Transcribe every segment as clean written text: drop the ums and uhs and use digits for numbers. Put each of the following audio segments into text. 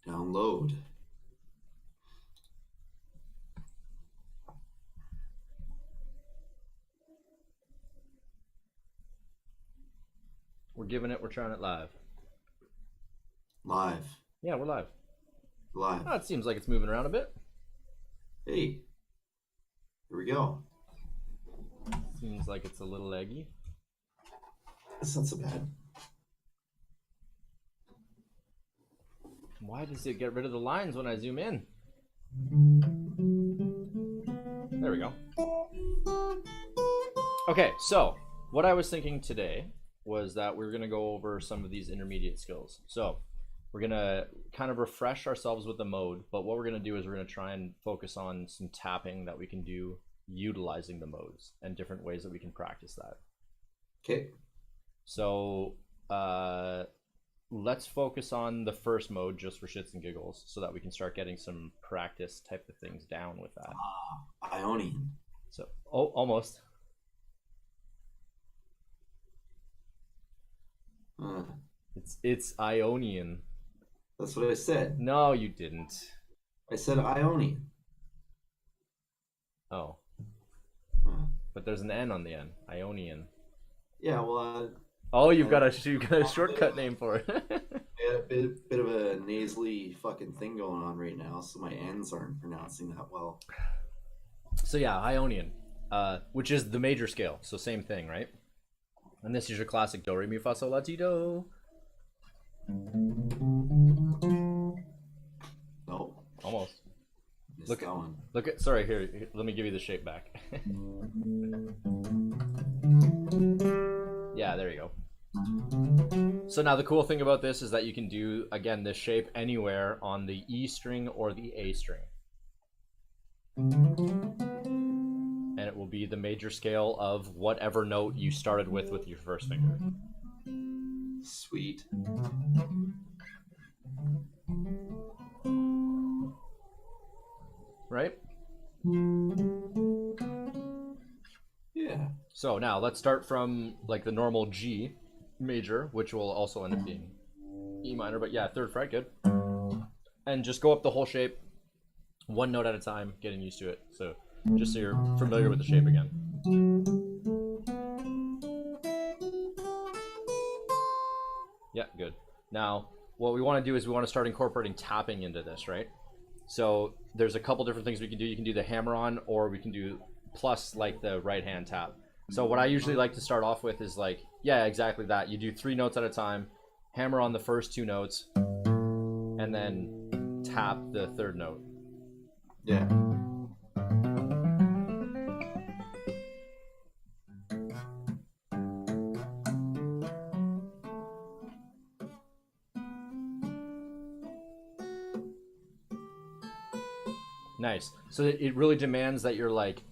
Download. We're giving it. We're trying it live. Live. Yeah, we're live. Live. Oh, it seems like it's moving around a bit. Hey. Here we go. Seems like it's a little leggy. That's not so bad. Why does it get rid of the lines when I zoom in? There we go. Okay, so what I was thinking today was that we're going to go over some of these intermediate skills. So we're going to kind of refresh ourselves with the mode, but what we're going to do is we're going to try and focus on some tapping that we can do utilizing the modes and different ways that we can practice that. Okay. So let's focus on the first mode just for shits and giggles so that we can start getting some practice type of things down with that. Ionian. So, oh, almost. It's Ionian. That's what I said. No, you didn't. I said Ionian. Oh. But there's an N on the end. Ionian. Yeah, well. Oh, you've got a shortcut name for it. I had a bit of a nasally fucking thing going on right now, so my N's aren't pronouncing that well. So yeah, Ionian, which is the major scale. So same thing, right? And this is your classic do, re, mi, fa, sol, la, ti, do. Nope. Almost. Look at one. Look at. Sorry, here. Let me give you the shape back. Yeah, there you go. So now the cool thing about this is that you can do, again, this shape anywhere on the E string or the A string. And it will be the major scale of whatever note you started with your first finger. Sweet. Right? Yeah. So now let's start from like the normal G major, which will also end up being E minor, but yeah, third fret, good. And just go up the whole shape, one note at a time, getting used to it. So just so you're familiar with the shape again. Yeah, good. Now, what we want to do is we want to start incorporating tapping into this, right? So there's a couple different things we can do. You can do the hammer-on, or we can do plus like the right-hand tap. So what I usually like to start off with is like, yeah, exactly that. You do 3 notes at a time, hammer on the first 2 notes, and then tap the third note. Yeah. Nice. So it really demands that you're like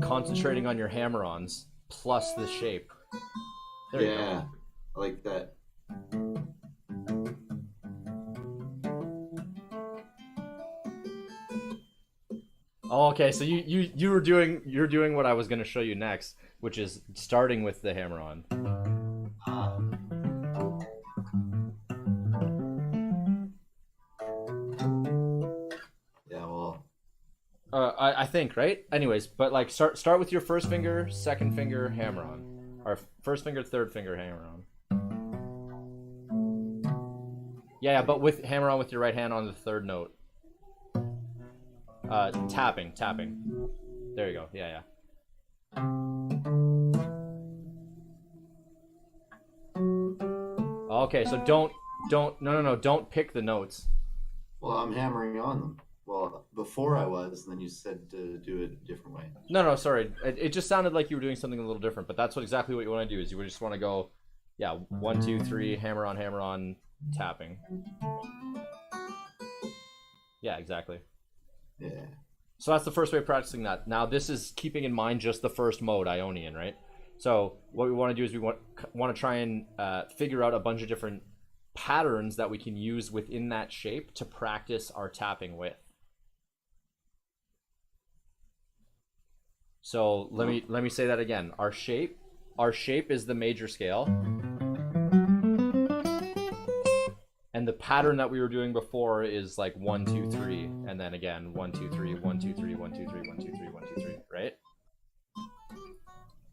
concentrating on your hammer-ons plus the shape. There you go. I like that. Oh, okay. So you're doing what I was going to show you next, which is starting with the hammer-on. I think, right? Anyways, but like start with your first finger, second finger, hammer on, or first finger, third finger, hammer on. Yeah, but with hammer on with your right hand on the third note. Tapping. There you go. Yeah. Okay, so don't pick the notes. Well, I'm hammering on them. Well, before I was, and then you said to do it a different way. No, sorry. It just sounded like you were doing something a little different, but that's exactly what you want to do is you just want to go, yeah, 1, 2, 3, hammer on, tapping. Yeah, exactly. Yeah. So that's the first way of practicing that. Now this is keeping in mind just the first mode, Ionian, right? So what we want to do is we want to try and figure out a bunch of different patterns that we can use within that shape to practice our tapping with. So let me say that again. Our shape is the major scale. And And the pattern that we were doing before is like 1, 2, 3, and then again 1, 2, 3, 1, 2, 3, 1, 2, 3, 1, 2, 3, 1, 2, 3, right?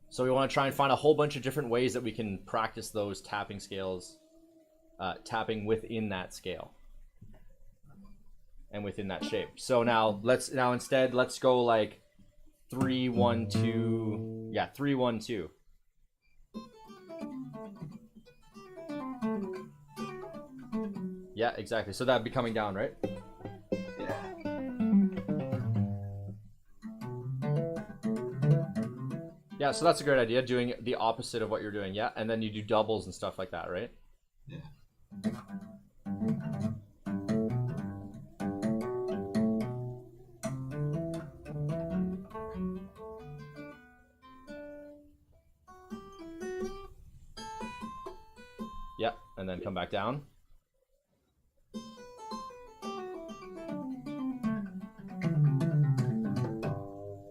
So we want to try and find a whole bunch of different ways that we can practice those tapping scales, tapping within that scale and within that shape. So now let's go like 3, 1, 2. Yeah, 3, 1, 2. Yeah, exactly. So that'd be coming down, right? Yeah. Yeah, so that's a great idea, doing the opposite of what you're doing, yeah? And then you do doubles and stuff like that, right? Yeah. Yeah, and then come back down.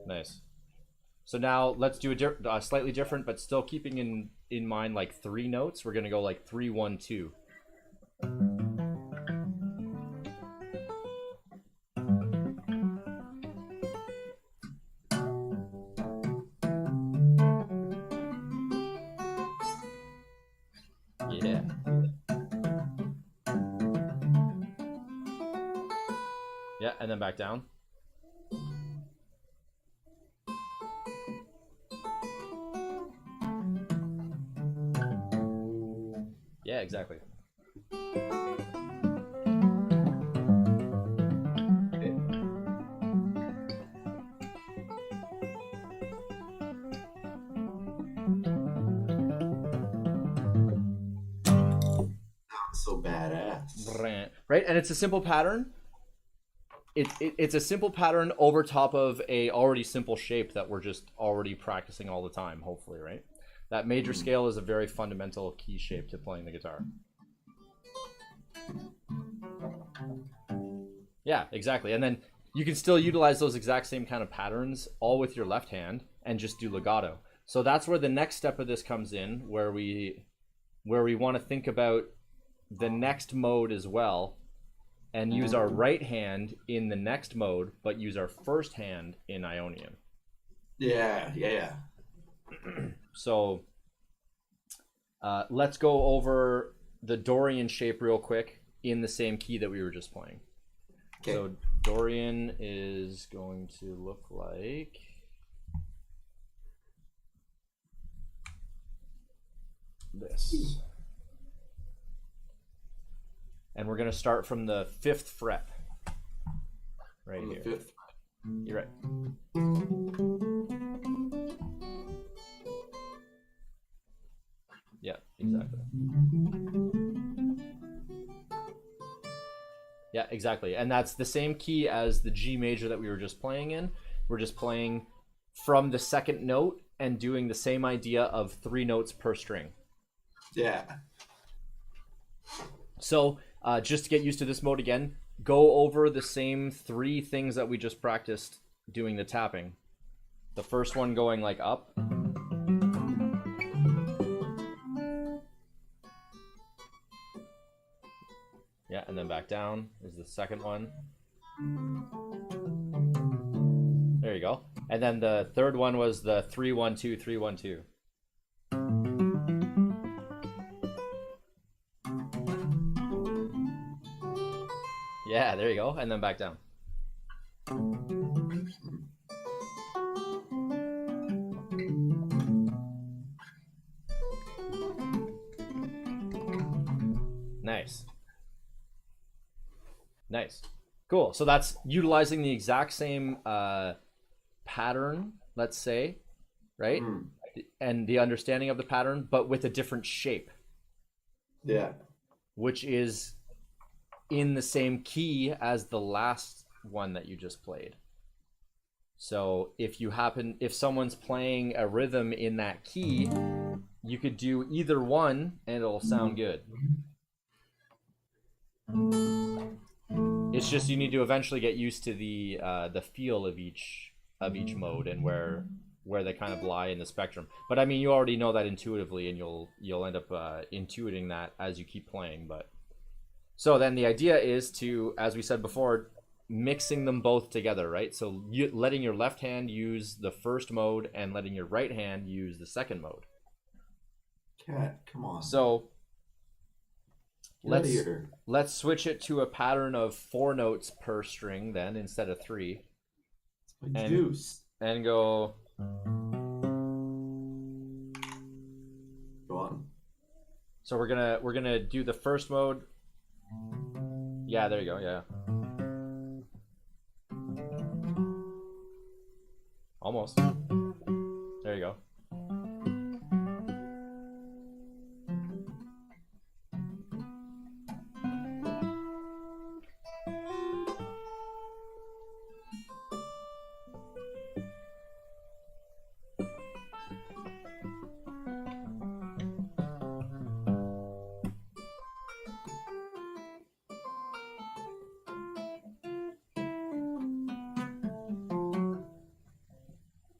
Nice. So now let's do a slightly different, but still keeping in mind like 3 notes. We're gonna go like 3, 1, 2. Yeah. Yeah, and then back down. Yeah, exactly. So badass. Right, and it's a simple pattern. It's a simple pattern over top of a already simple shape that we're just already practicing all the time, hopefully, right? That major scale is a very fundamental key shape to playing the guitar. Yeah, exactly. And then you can still utilize those exact same kind of patterns all with your left hand and just do legato. So that's where the next step of this comes in, where we want to think about the next mode as well and use our right hand in the next mode, but use our first hand in Ionian. Yeah. So let's go over the Dorian shape real quick in the same key that we were just playing. Okay. So Dorian is going to look like this. And we're going to start from the 5th fret. Right here. 5th. You're right. Yeah, exactly. Yeah, exactly. And that's the same key as the G major that we were just playing in. We're just playing from the 2nd note and doing the same idea of 3 notes per string. Yeah. So just to get used to this mode again, go over the same 3 things that we just practiced doing the tapping. The first one going like up. Yeah, and then back down is the second one. There you go. And then the third one was the 3, 1, 2, 3, 1, 2. Yeah, there you go. And then back down. Nice. Nice. Cool. So that's utilizing the exact same pattern, let's say, right? And the understanding of the pattern, but with a different shape. Yeah. Which is in the same key as the last one that you just played. So if someone's playing a rhythm in that key, you could do either one and it'll sound good. It's just you need to eventually get used to the feel of each mode and where they kind of lie in the spectrum. But I mean, you already know that intuitively, and you'll end up intuiting that as you keep playing. But So then the idea is to, as we said before, mixing them both together, right? So letting your left hand use the first mode and letting your right hand use the second mode. Cat, come on. So Let's let's switch it to a pattern of 4 notes per string then instead of 3. And deuce. And go. Go on. So we're gonna do the first mode. Yeah, there you go. Yeah. Almost. There you go.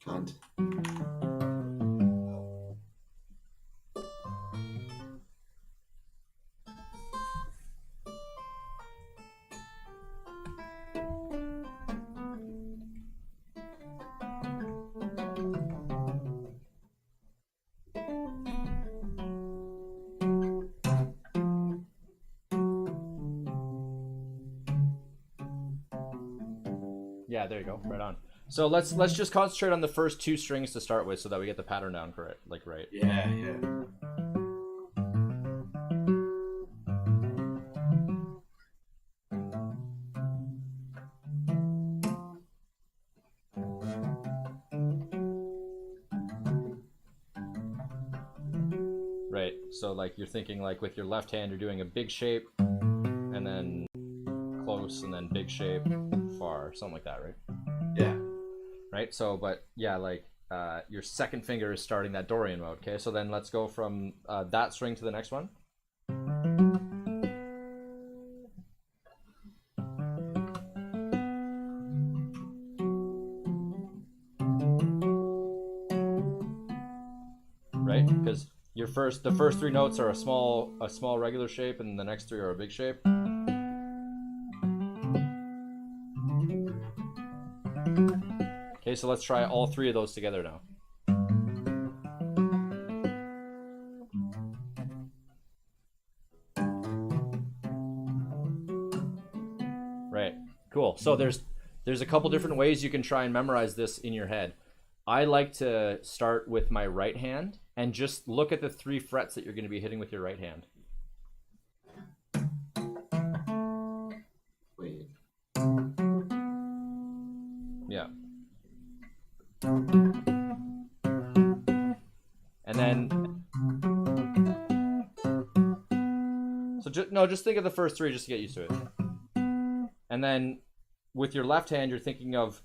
Cunt. Yeah, there you go. Right on. So let's just concentrate on the first 2 strings to start with, so that we get the pattern down correct, like right. Yeah. Right. So like you're thinking like with your left hand, you're doing a big shape, and then close, and then big shape, far, something like that, right? Yeah. Right. So, but yeah, like your second finger is starting that Dorian mode. Okay. So then let's go from that string to the next one. Right, because the first 3 notes are a small regular shape, and the next 3 are a big shape. Okay, so let's try all 3 of those together now. Right, cool. So there's a couple different ways you can try and memorize this in your head. I like to start with my right hand and just look at the 3 frets that you're going to be hitting with your right hand. Wait. Yeah. And then, so just think of the first 3 just to get used to it. And then with your left hand, you're thinking of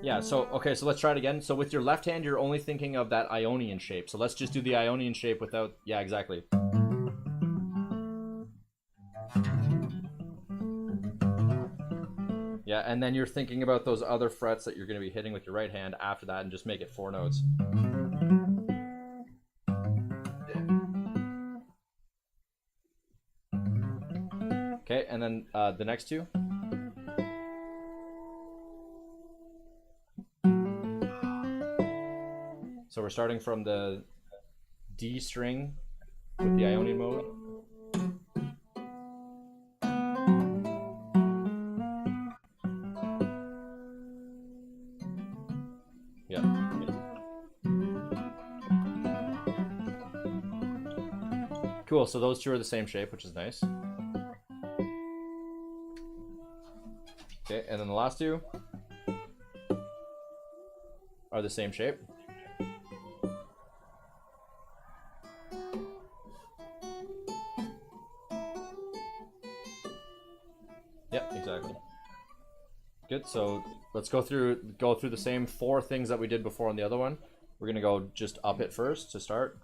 yeah, so okay, so let's try it again. So with your left hand, you're only thinking of that Ionian shape. So let's just do the Ionian shape without, yeah, exactly. Yeah, and then you're thinking about those other frets that you're going to be hitting with your right hand after that, and just make it 4 notes. Okay, and then the next 2. So we're starting from the D string with the Ionian mode. Yeah. Cool, so those 2 are the same shape, which is nice. Okay, and then the last 2 are the same shape. Yep, exactly. Good. So let's go through the same 4 things that we did before on the other one. We're gonna go just up it first to start.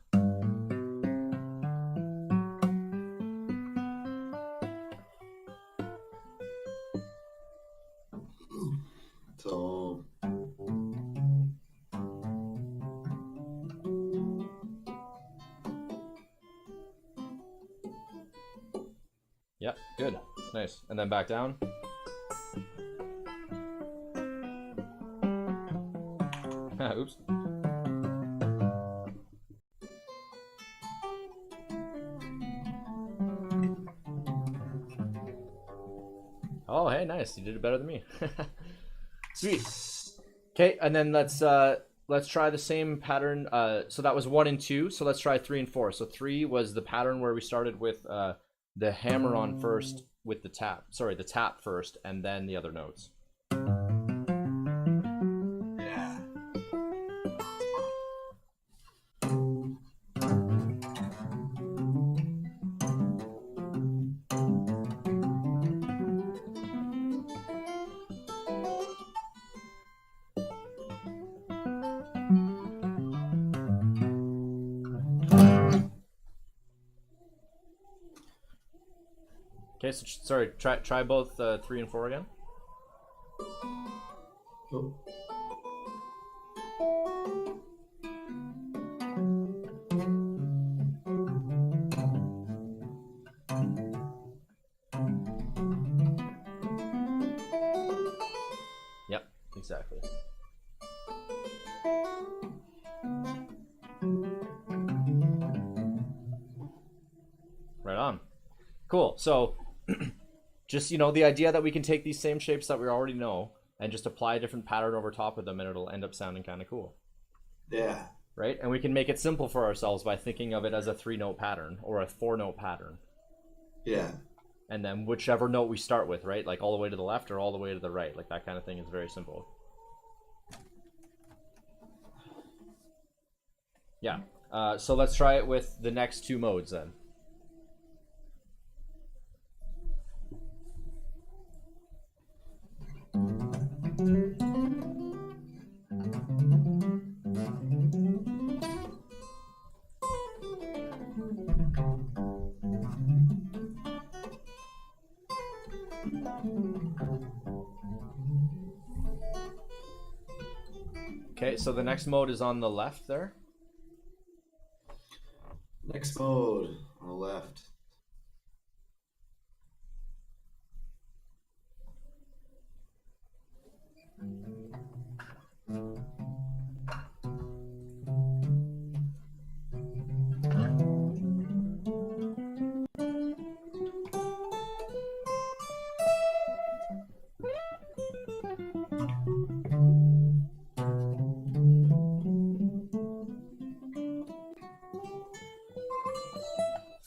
Yeah, good. Nice. And then back down. Oops. Oh, hey, nice. You did it better than me. Sweet. Okay, and then let's try the same pattern. So that was 1 and 2. So let's try 3 and 4. So 3 was the pattern where we started with the hammer on first with the tap. Sorry, the tap first, and then the other notes. Yeah. Okay, so sorry, try both 3 and 4 again. Oh. Yep, exactly. Right on. Cool. So just, the idea that we can take these same shapes that we already know and just apply a different pattern over top of them, and it'll end up sounding kind of cool. Yeah. Right? And we can make it simple for ourselves by thinking of it as a 3-note pattern or a 4-note pattern. Yeah. And then whichever note we start with, right? Like all the way to the left or all the way to the right. Like that kind of thing is very simple. Yeah. So let's try it with the next 2 modes then. Okay, so the next mode is on the left there. Next mode on the left.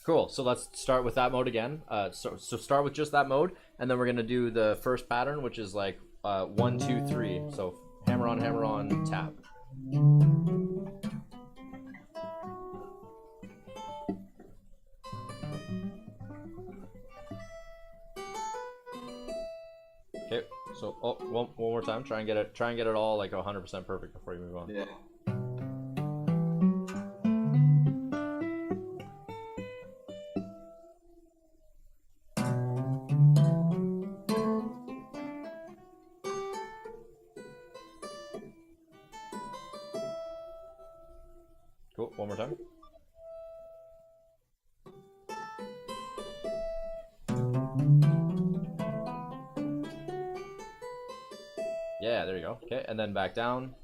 Cool. So let's start with that mode again. So start with just that mode, and then we're gonna do the first pattern, which is like 1, 2, 3. So hammer on, tap. Okay. So one more time. Try and get it all like 100% perfect before you move on. Yeah. Cool. One more time. Yeah, there you go. Okay, and then back down.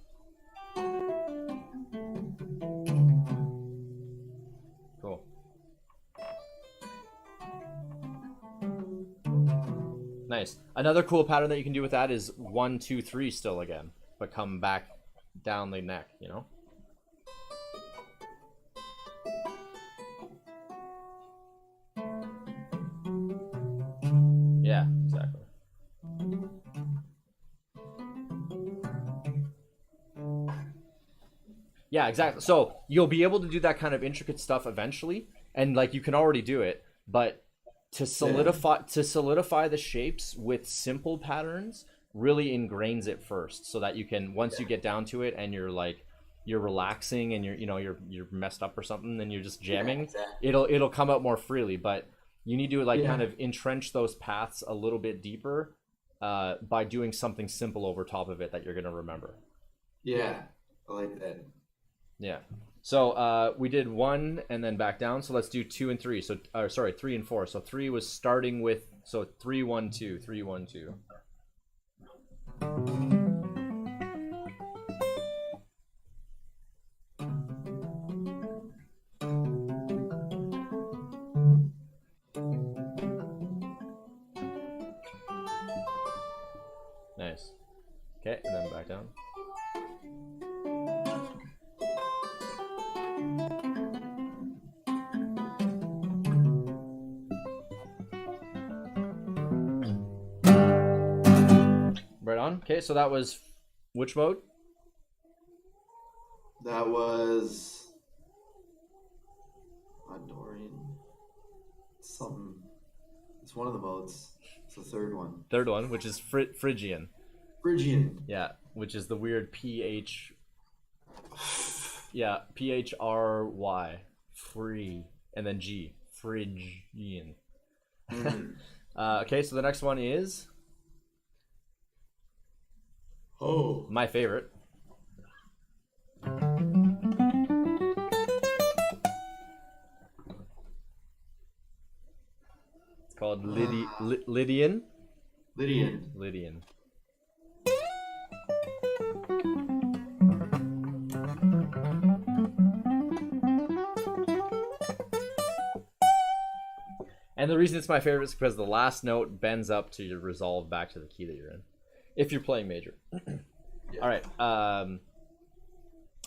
Cool. Nice. Another cool pattern that you can do with that is 1, 2, 3 still again, but come back down the neck, Yeah, exactly. Yeah, exactly. So you'll be able to do that kind of intricate stuff eventually, and like you can already do it, but to solidify the shapes with simple patterns really ingrains it first, so that you can, once you get down to it and you're relaxing and you're messed up or something, then you're just jamming. exactly. It'll come out more freely, but you need to kind of entrench those paths a little bit deeper by doing something simple over top of it that you're gonna remember. Yeah. I like that. Yeah. So we did 1 and then back down. So let's do 2 and 3. So sorry, 3 and 4. So 3 was starting with 3 1 2 3 1 2. Nice. Okay, and then back down. Right on. Okay, so that was which mode? That was not Dorian. Something. It's one of the modes. It's the third one. Third one, which is Phrygian. Phrygian. Yeah, which is the weird PH. Yeah, PHRY. Free. And then G. Phrygian. Okay, so the next one is. Oh. My favorite. It's called Lydian. Lydian. And the reason it's my favorite is because the last note bends up to resolve back to the key that you're in, if you're playing major. Yeah. All right.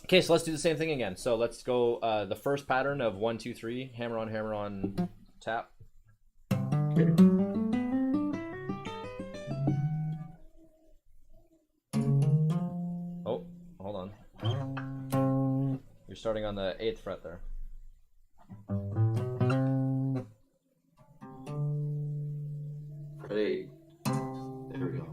Okay, so let's do the same thing again. So let's go the first pattern of 1 2 3, hammer on, tap. Okay. Oh, hold on. You're starting on the 8th fret there. Fret 8. There we go.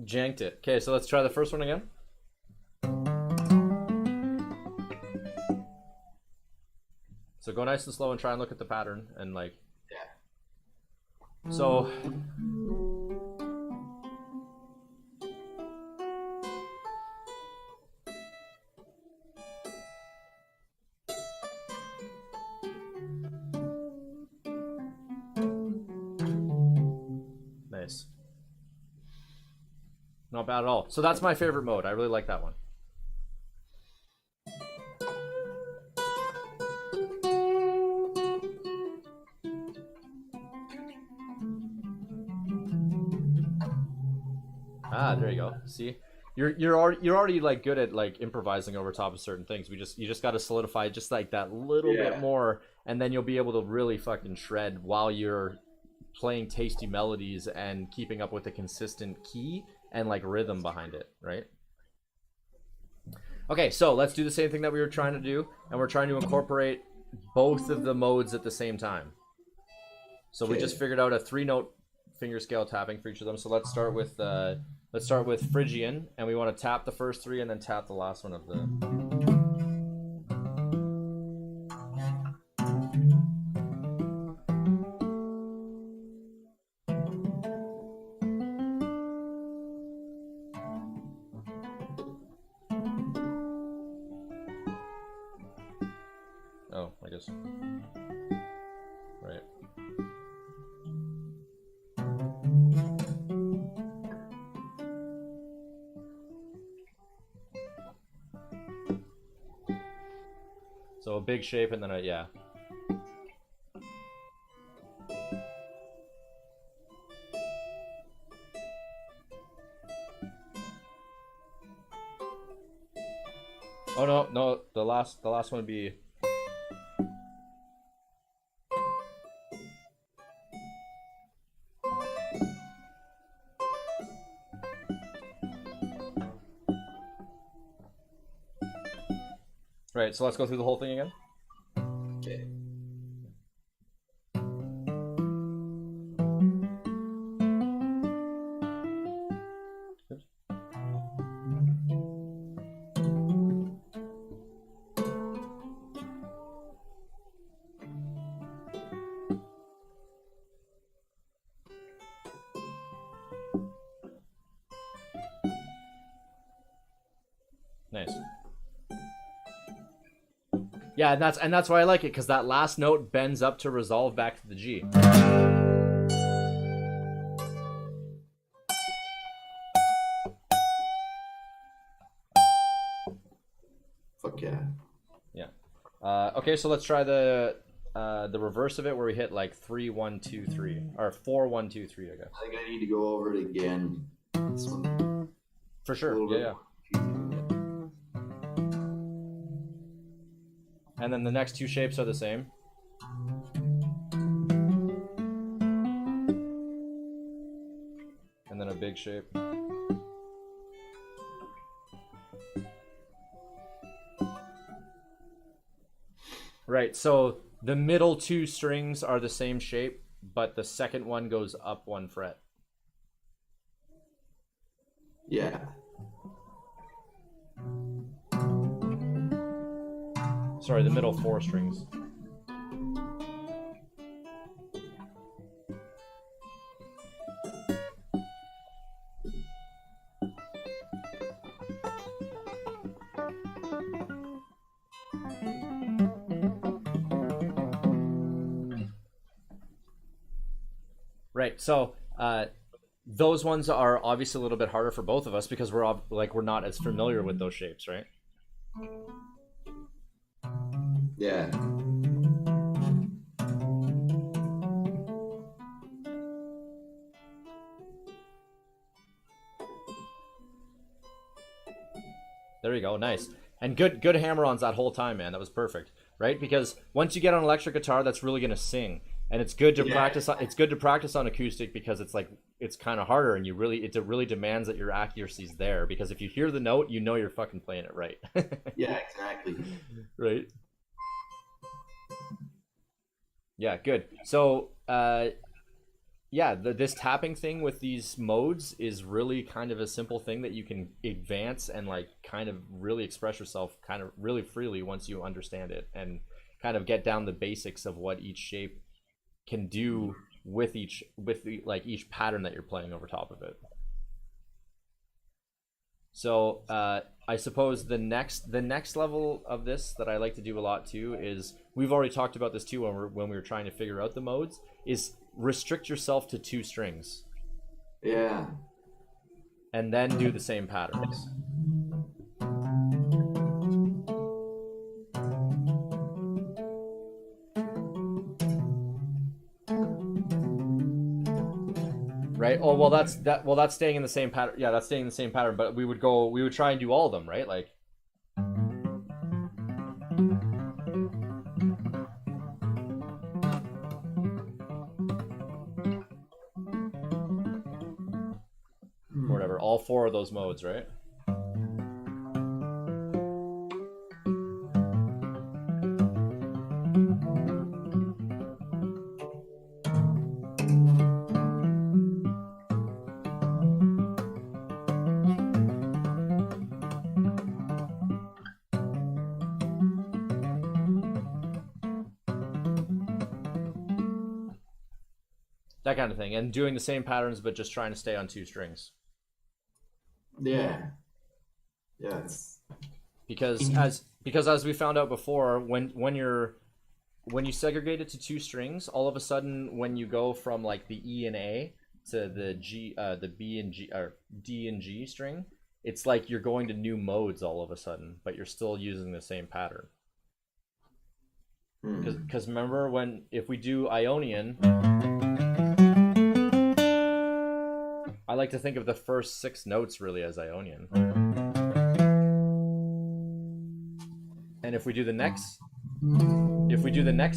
Janked it. Okay, so let's try the first one again. So go nice and slow and try and look at the pattern and like. Yeah. So. Nice. Not bad at all. So that's my favorite mode. I really like that one. Ah, there you go. See, you're already like good at like improvising over top of certain things. You just got to solidify just like that little bit more, and then you'll be able to really fucking shred while you're playing tasty melodies and keeping up with a consistent key and like rhythm behind it, right? Okay, so let's do the same thing that we were trying to do, and we're trying to incorporate both of the modes at the same time. So we just figured out a 3-note finger scale tapping for each of them. So let's start with Phrygian, and we want to tap the first 3 and then tap the last one of the. Oh, I guess. Right. So a big shape and then yeah. Oh no, the last one would be. Right, so let's go through the whole thing again. Okay. Yeah, and that's why I like it, because that last note bends up to resolve back to the G. Fuck yeah. Yeah. Okay, so let's try the reverse of it, where we hit like 3 1 2 3 or 4 1 2 3. I guess. I think I need to go over it again. This one. For sure. Yeah. And then the next two shapes are the same. And then a big shape. Right, so the middle two strings are the same shape, but the second one goes up 1 fret. Yeah. Sorry, the middle 4 strings. Right, so those ones are obviously a little bit harder for both of us because we're not as familiar with those shapes, right? Yeah. There you go, nice. And good hammer-ons that whole time, man. That was perfect, right? Because once you get on electric guitar, that's really gonna sing, and it's good to practice. It's good to practice on acoustic because it's kind of harder, and it really demands that your accuracy's there. Because if you hear the note, you know you're fucking playing it right. Yeah, exactly. Right. Yeah, good. So, yeah, this tapping thing with these modes is really kind of a simple thing that you can advance and like kind of really express yourself kind of really freely once you understand it and kind of get down the basics of what each shape can do with each pattern that you're playing over top of it. So I suppose the next level of this that I like to do a lot too is, we've already talked about this too when we were trying to figure out the modes, is restrict yourself to 2 strings. Yeah. And then do the same patterns. Right? Oh, well that's staying in the same pattern. Yeah, that's staying in the same pattern, but we would try and do all of them, right? Like whatever, all 4 of those modes, right? That kind of thing, and doing the same patterns but just trying to stay on 2 strings. Yeah. Yes. Because as we found out before, when you segregate it to 2 strings, all of a sudden when you go from like the E and A to the G, the B and G or D and G string, it's like you're going to new modes all of a sudden, but you're still using the same pattern. Because remember if we do Ionian, I like to think of the first 6 notes really as Ionian. And if we do the next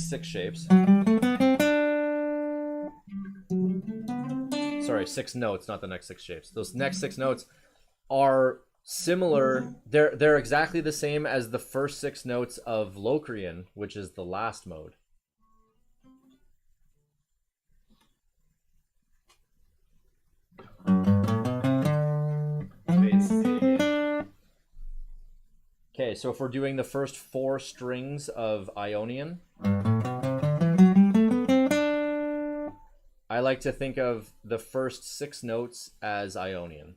6 shapes, sorry, 6 notes, not the next 6 shapes. Those next 6 notes are similar. They're exactly the same as the first 6 notes of Locrian, which is the last mode. Okay, so if we're doing the first 4 strings of Ionian, I like to think of the first 6 notes as Ionian.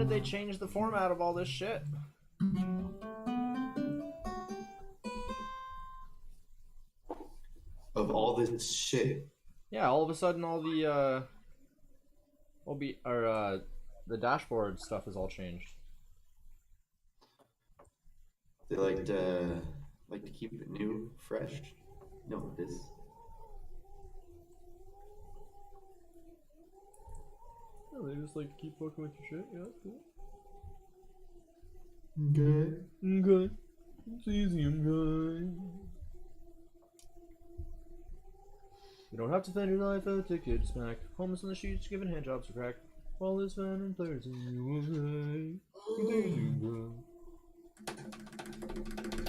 did they change the format of all this shit? Of all this shit. Yeah, all of a sudden all the the dashboard stuff is all changed. They like to keep it new, fresh. No, it is. Oh, they just like to keep fucking with your shit. Yeah, that's cool. Okay. Okay. It's easy, okay. You don't have to spend your life out to kid smack. Homeless on the streets, giving handjobs for crack. All this fun and players in you okay.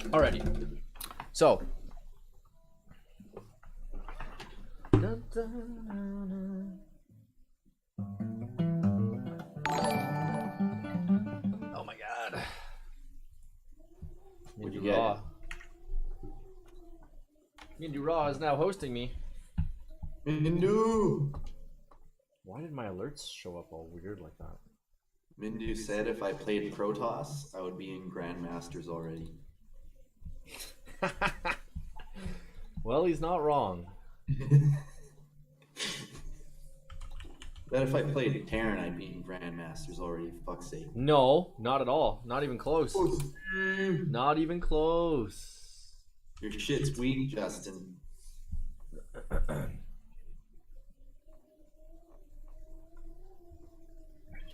Alrighty. So. Oh my god. What'd you get? Mindy Raw is now hosting me. Mindu! Why did my alerts show up all weird like that? Mindu said if I played Protoss, I would be in Grandmasters already. Well, he's not wrong. Bet if I played Terran, I'd be in Grandmasters already, for fuck's sake. No, not at all. Not even close. Not even close. Your shit's weak, Justin.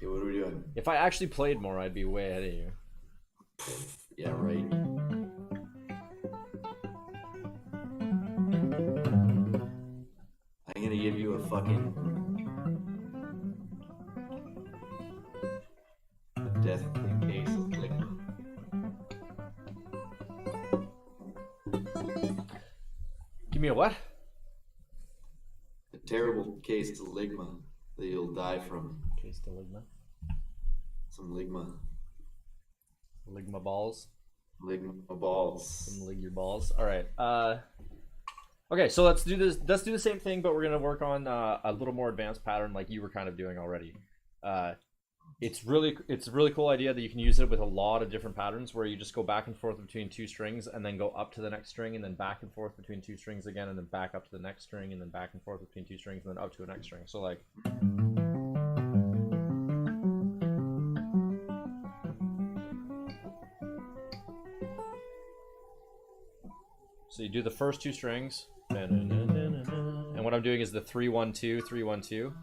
Okay, what are we doing? If I actually played more, I'd be way ahead of you. Yeah, right. I'm gonna give you a fucking death case of Ligma. Give me a what? A terrible case of Ligma that you'll die from. Case to Ligma. Some Ligma. Ligma balls. Ligma balls. Some lig your balls. Alright. Okay, so let's do this. Let's do the same thing, but we're gonna work on a little more advanced pattern like you were kind of doing already. It's a really cool idea that you can use it with a lot of different patterns where you just go back and forth between two strings and then go up to the next string and then back and forth between two strings again and then back up to the next string and then back and forth between two strings and then up to the next string. So like so you do the first two strings and what I'm doing is the 3-1-2 3-1-2.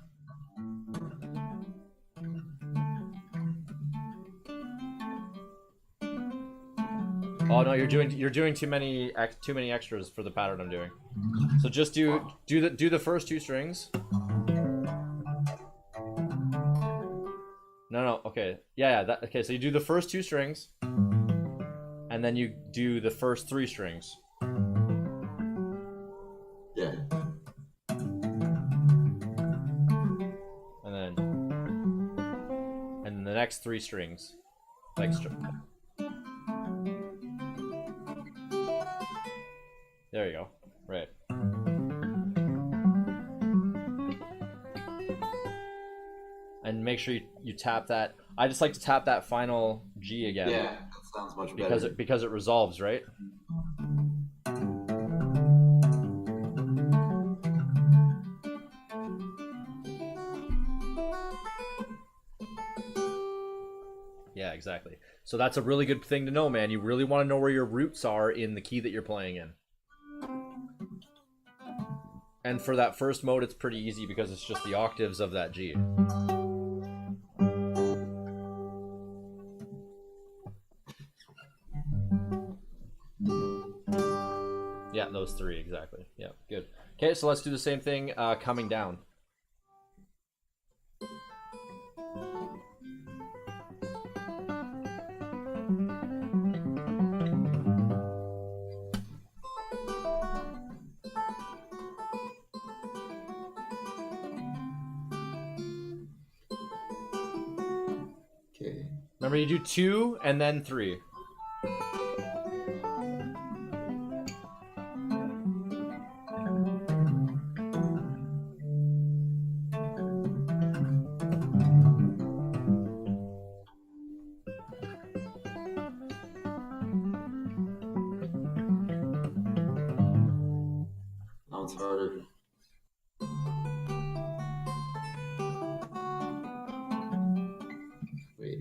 Oh no, you're doing too many extras for the pattern I'm doing. So just do the first two strings. No, okay. Yeah, okay, so you do the first two strings and then you do the first three strings. Yeah. And then the next three strings. Extra. There you go. Right. And make sure you tap that. I just like to tap that final G again. Yeah, that sounds much better. Because it resolves, right? Yeah, exactly. So that's a really good thing to know, man. You really want to know where your roots are in the key that you're playing in. And for that first mode, it's pretty easy because it's just the octaves of that G. Yeah, those three, exactly. Yeah, good. Okay, so let's do the same thing coming down. Okay. Remember, you do 2 and then 3. word. Wait.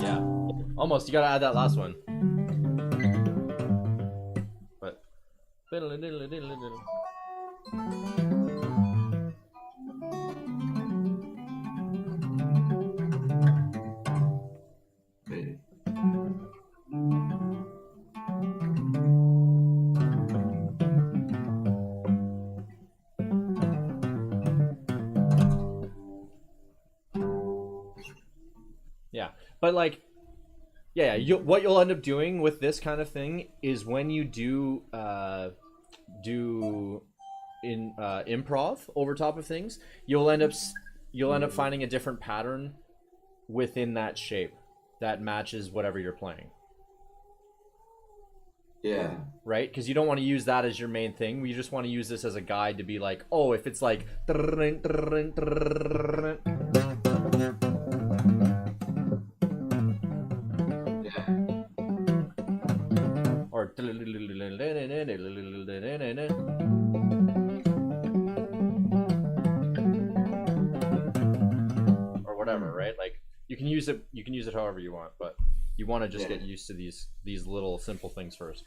Yeah, almost. You gotta add that last one. But Wait. yeah, but like, yeah, what you'll end up doing with this kind of thing is when you do improv over top of things, you'll end up finding a different pattern within that shape that matches whatever you're playing. Yeah. Right? Because you don't want to use that as your main thing. You just want to use this as a guide to be like, oh, if it's like or whatever, right? Like you can use it however you want, but you want to just get used to these little simple things first.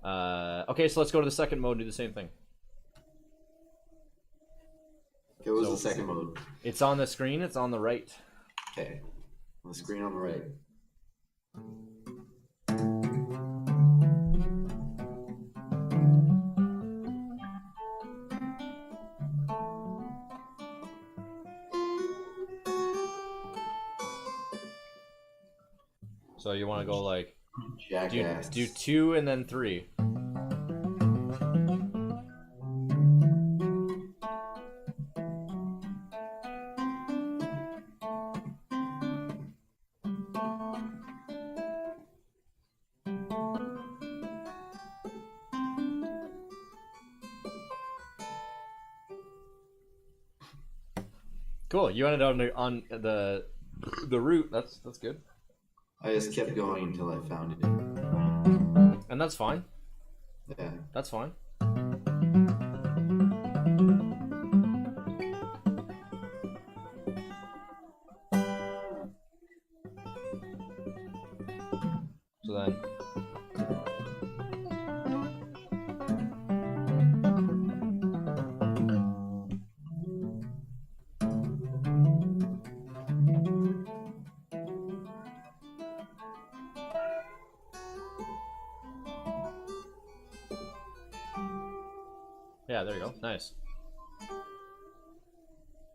Okay, so let's go to the second mode and do the same thing. Okay, what was the second mode? It's on the screen. It's on the right. Okay, on the screen on the right. So you want to go like Jackass. do 2 and then 3. Cool. You ended on the route. That's good. I just kept going until I found it. And that's fine. Yeah. That's fine. So then yeah, there you go. Nice.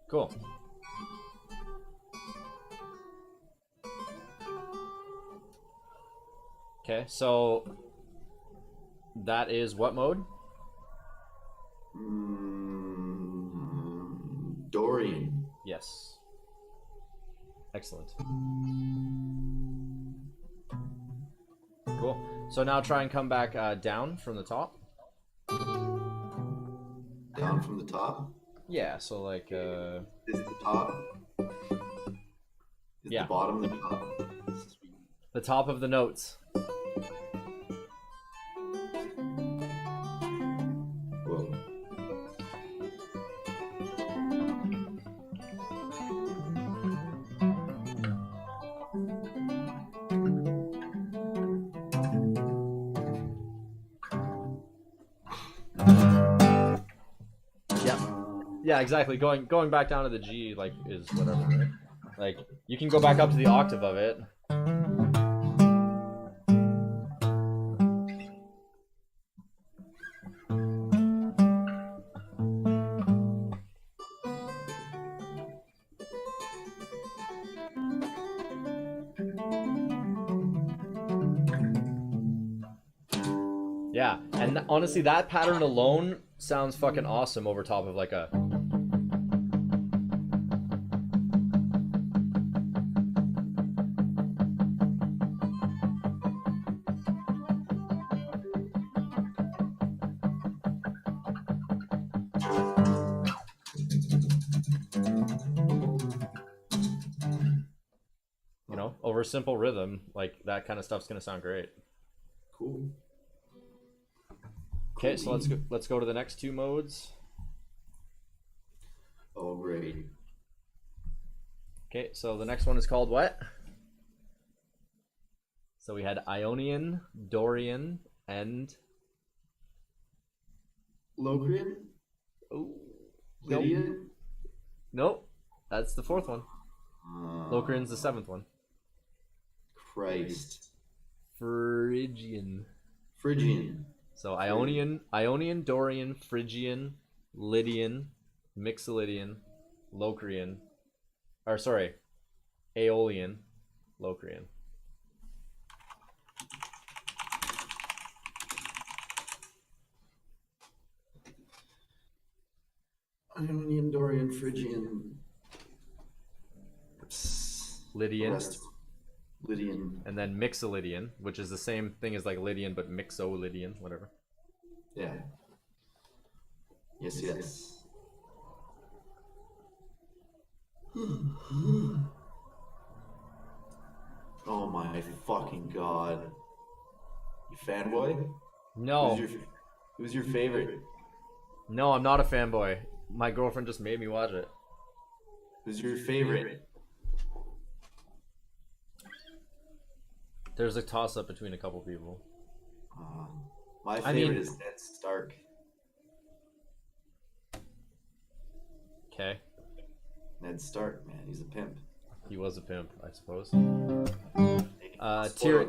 Cool. Okay, so that is what mode? Dorian. Yes. Excellent. Cool. So now try and come back down from the top. Down from the top? Yeah, so like Is it the top? Is yeah. the bottom the top? The top of the notes. Whoa. Yeah, exactly. Going back down to the G like is whatever, right? Like you can go back up to the octave of it. Yeah, and honestly, that pattern alone sounds fucking awesome over top of like a. a simple rhythm, like that kind of stuff's gonna sound great. Cool. Okay, so let's go to the next two modes. Oh, great. Okay, so the next one is called what? So we had Ionian, Dorian, and Locrian? oh, Lydian? nope, that's the fourth one. Locrian's the seventh one. Christ. Phrygian. So Ionian, Dorian, Phrygian, Lydian, Mixolydian, Locrian, or sorry, Aeolian, Locrian. Ionian, Dorian, Phrygian, Lydian, Lydian, and then Mixolydian, which is the same thing as like Lydian, but Mixolydian, whatever. Yeah. Yes. Oh my fucking god. You fanboy? No. Who's your favorite? No, I'm not a fanboy. My girlfriend just made me watch it. Who's your favorite? There's a toss-up between a couple people. My favorite is Ned Stark. Okay. Ned Stark, man, he's a pimp. He was a pimp, I suppose. Spoilers.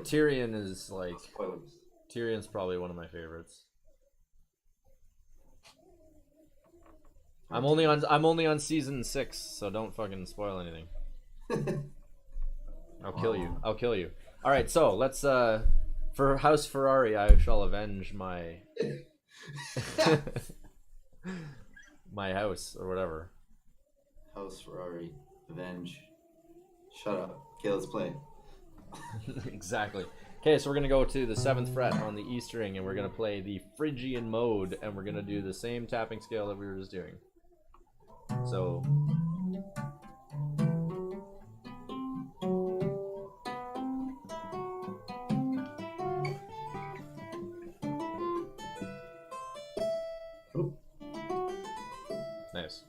Tyrion is like... Spoilers. Tyrion's probably one of my favorites. I'm only on season 6, so don't fucking spoil anything. I'll kill you. All right, so let's for House Ferrari, I shall avenge my my house or whatever. House Ferrari, avenge. Shut up. Okay, let's play. Exactly. Okay, so we're gonna go to the 7th fret on the E string, and we're gonna play the Phrygian mode, and we're gonna do the same tapping scale that we were just doing. So. Nice.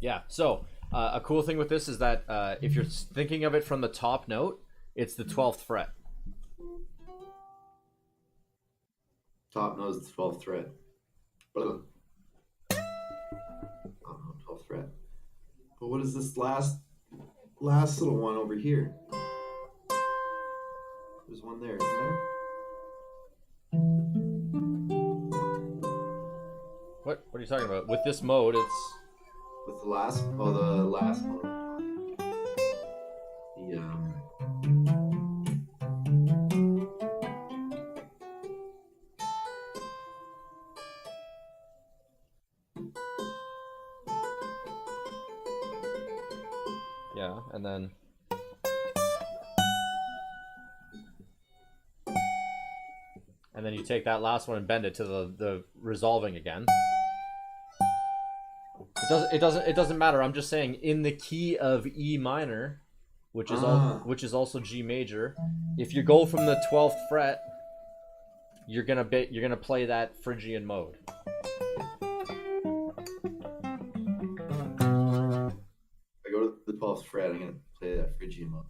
Yeah, so a cool thing with this is that if you're thinking of it from the top note, it's the 12th fret. Top note is the 12th fret. Oh, no, 12th fret. But what is this last little one over here? There's one there, isn't there? What are you talking about? With this mode, it's... With the last mode. Yeah, and then... And then you take that last one and bend it to the resolving again. It doesn't matter. I'm just saying in the key of E minor, which is also G major. If you go from the 12th fret, you're gonna play that Phrygian mode. I go to the 12th fret, I'm gonna play that Phrygian mode.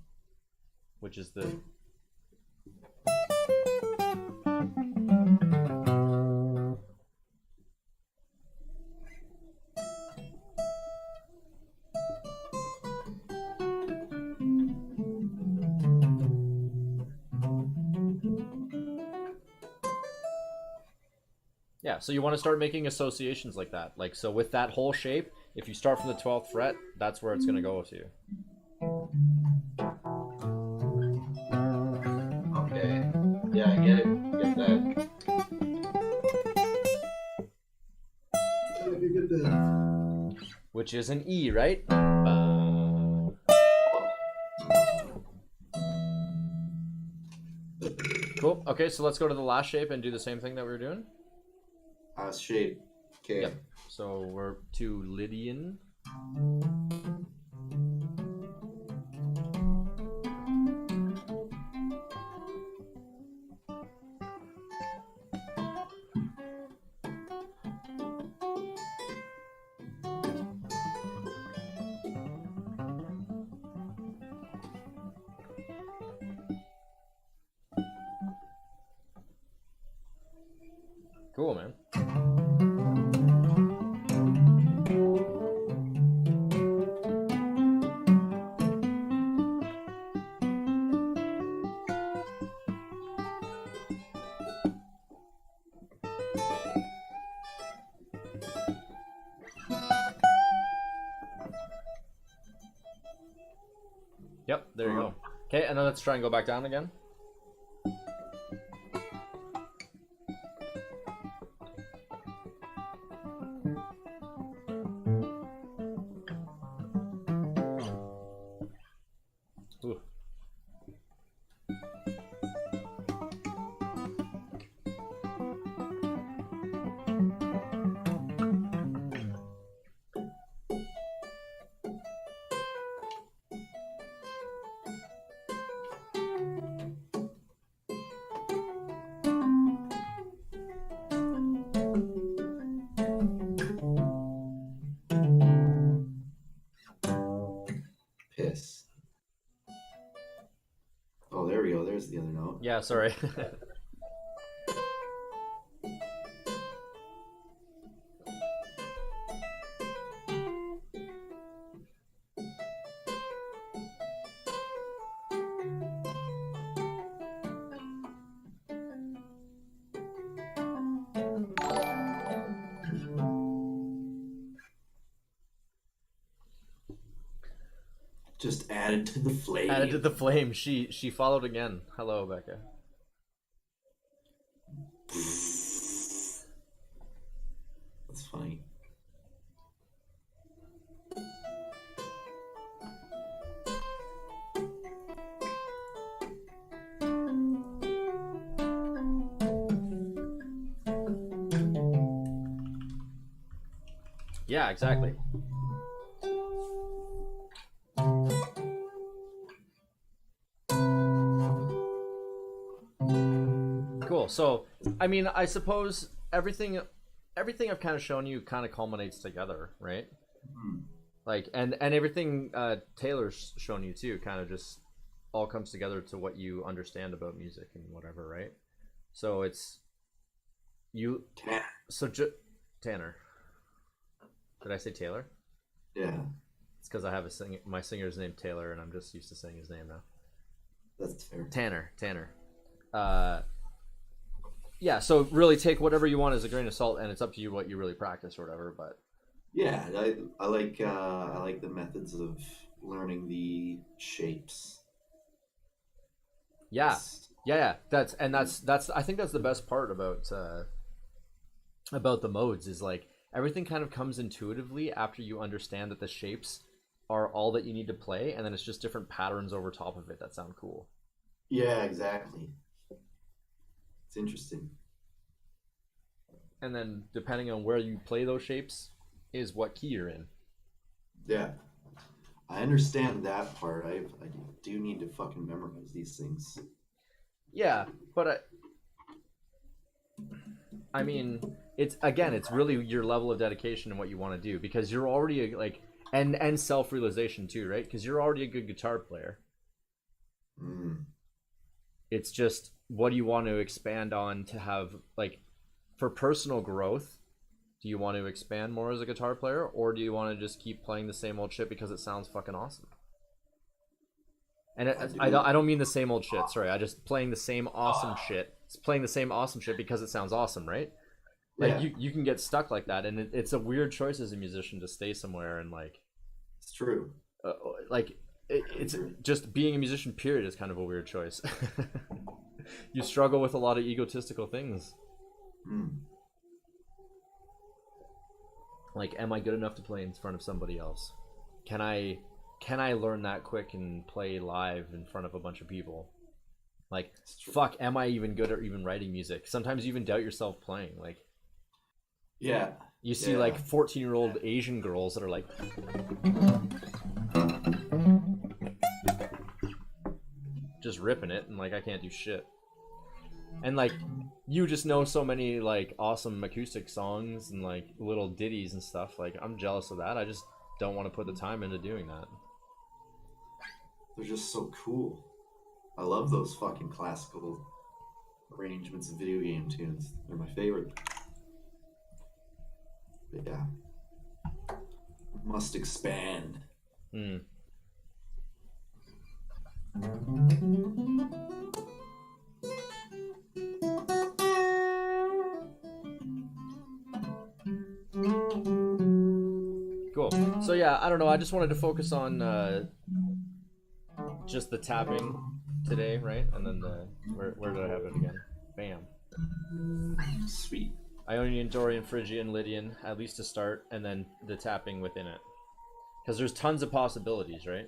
Which is the Yeah, so you want to start making associations like that. Like, so with that whole shape, if you start from the 12th fret, that's where it's going to go to. Okay. Yeah, I get it. Get that. I get that. Which is an E, right? Cool. Okay, so let's go to the last shape and do the same thing that we were doing. Shape. Okay. Yep. So we're to Lydian. Cool, man. Yep, there you go. Okay, and then let's try and go back down again. Ooh. Piss. Oh, there we go. There's the other note. Yeah, sorry. Just added to the flame. Added to the flame. She followed again. Hello, Becca. That's funny. Yeah, exactly. Cool. So, I mean, I suppose everything I've kind of shown you kind of culminates together, right? Like, and everything Taylor's shown you too kind of just all comes together to what you understand about music and whatever, right? So it's you. So Tanner. Did I say Taylor? Yeah. It's because I have my singer's name Taylor, and I'm just used to saying his name now. That's fair. Tanner. Yeah, so really take whatever you want as a grain of salt, and it's up to you what you really practice or whatever. But yeah, I like the methods of learning the shapes. Yeah. That's I think that's the best part about the modes is like everything kind of comes intuitively after you understand that the shapes are all that you need to play, and then it's just different patterns over top of it that sound cool. Yeah, exactly. It's interesting. And then depending on where you play those shapes is what key you're in. Yeah. I understand that part. I do need to fucking memorize these things. Yeah, but I mean, it's really your level of dedication and what you want to do, because you're already like, and self-realization too, right? Because you're already a good guitar player. It's just, what do you want to expand on to have, like, for personal growth? Do you want to expand more as a guitar player, or do you want to just keep playing the same old shit because it sounds fucking awesome? And I don't mean the same old shit. Sorry, I just playing the same awesome shit. It's playing the same awesome shit because it sounds awesome, right? Like, Yeah. you can get stuck like that, and it's a weird choice as a musician to stay somewhere and like, It's true. like it's just being a musician. Period is kind of a weird choice. You struggle with a lot of egotistical things. Like, am I good enough to play in front of somebody else? Can I learn that quick and play live in front of a bunch of people? Like, fuck, am I even good at even writing music? Sometimes you even doubt yourself playing. Like, yeah, you see like 14-year-old Asian girls that are like just ripping it, and like, I can't do shit. And like, you just know so many like awesome acoustic songs and like little ditties and stuff. Like, I'm jealous of that. I just don't want to put the time into doing that. They're just so cool. I love those fucking classical arrangements of video game tunes. They're my favorite. But yeah, must expand. Cool. So yeah, I don't know. I just wanted to focus on just the tapping today, right? And then the where did I have it again? Bam. Sweet. Ionian, Dorian, Phrygian, Lydian, at least to start, and then the tapping within it. Because there's tons of possibilities, right?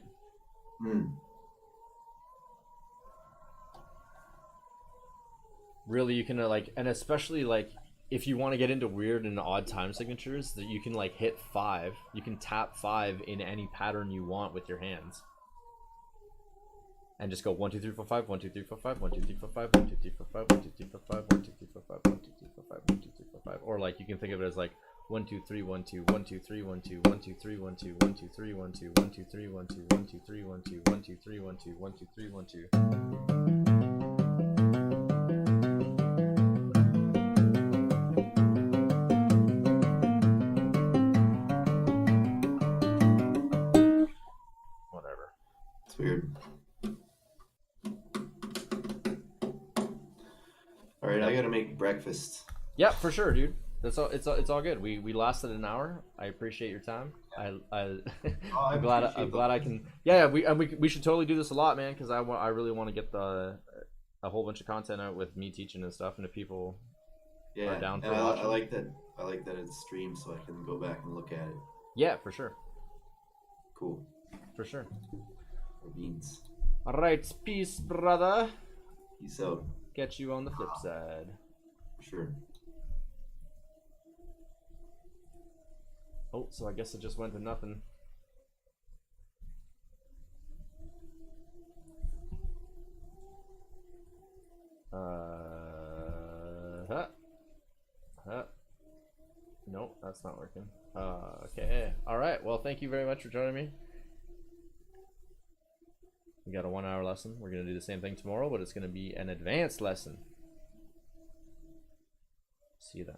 Really, you can like, and especially like, if you want to get into weird and odd time signatures, that you can like hit 5. You can tap 5 in any pattern you want with your hands. And just go 1 2 3 4 5 1 2 3 4 5 1 2 3 4 5 1 2 3 4 5 1 2 3 4 5 1 2 3 4 5 1 2 3 4 5 1 2 3 4 5. Or like, you can think of it as like 1 2 3 1 2 1 2 3 1 2 1 2 3 1 2 1 2 3 1 2 1 2 3 1 2 1 2 3 1 2 1 2 3 1 2 1 2 3 1 2. Whatever. It's weird. All right, I gotta make breakfast. Yeah, for sure, dude. That's all. It's all good. We lasted an hour. I appreciate your time. I'm glad I can. Yeah, we should totally do this a lot, man. Because I really want to get a whole bunch of content out with me teaching and stuff, and if people are down for watching. I like that it's streamed, so I can go back and look at it. Yeah, for sure. Cool. For sure. Beans. All right, peace, brother. Peace out. Catch you on the flip side. Sure. Oh, so I guess it just went to nothing. Nope, that's not working. Okay. All right. Well, thank you very much for joining me. We got a 1-hour lesson. We're going to do the same thing tomorrow, but it's going to be an advanced lesson. See you then.